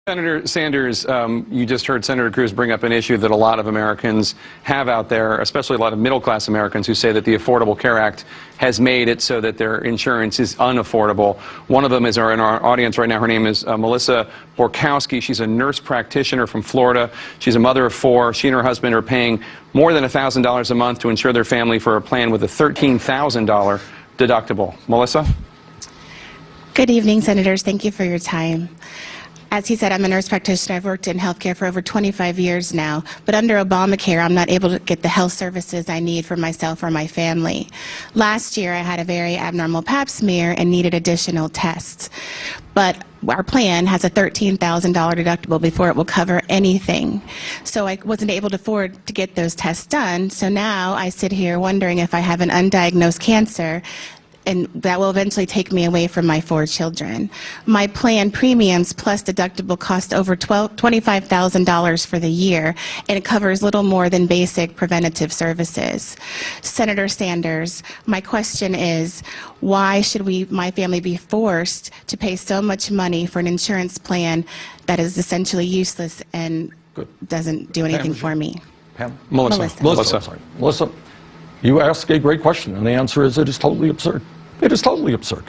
Senator Sanders, you just heard Senator Cruz bring up an issue that a lot of Americans have out there, especially a lot of middle-class Americans who say that the Affordable Care Act has made it so that their insurance is unaffordable. One of them is in our audience right now. Her name is Melissa Borkowski. She's a nurse practitioner from Florida. She's a mother of 4. She and her husband are paying more than $1,000 a month to insure their family for a plan with a $13,000 deductible. Melissa? Good evening, Senators. Thank you for your time. As he said, I'm a nurse practitioner. I've worked in healthcare for over 25 years now, but under Obamacare, I'm not able to get the health services I need for myself or my family. Last year, I had a very abnormal pap smear and needed additional tests, but our plan has a $13,000 deductible before it will cover anything. So I wasn't able to afford to get those tests done, so now I sit here wondering if I have an undiagnosed cancer, and that will eventually take me away from my 4 children. My plan premiums plus deductible cost over $25,000 for the year, and it covers little more than basic preventative services. Senator Sanders, my question is, why should my family be forced to pay so much money for an insurance plan that is essentially useless and doesn't do anything for me? Pam? Melissa. You ask a great question, and the answer is it is totally absurd. It is totally absurd.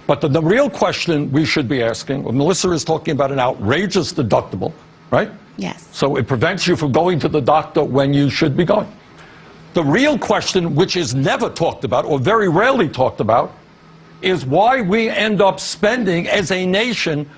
But the real question we should be asking, well, Melissa is talking about an outrageous deductible, right? Yes. So it prevents you from going to the doctor when you should be going. The real question, which is never talked about or very rarely talked about, is why we end up spending as a nation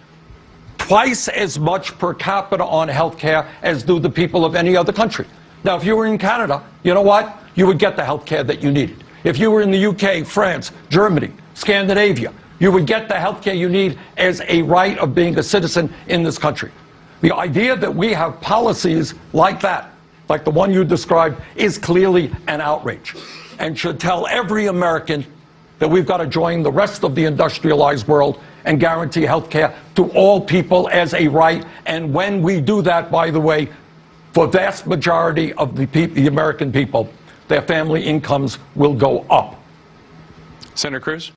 twice as much per capita on health care as do the people of any other country. Now, if you were in Canada, you know what? You would get the health care that you needed. If you were in the UK, France, Germany, Scandinavia, you would get the health care you need as a right of being a citizen in this country. The idea that we have policies like that, like the one you described, is clearly an outrage and should tell every American that we've got to join the rest of the industrialized world and guarantee health care to all people as a right. And when we do that, by the way, for the vast majority of the American people, their family incomes will go up. Senator Cruz?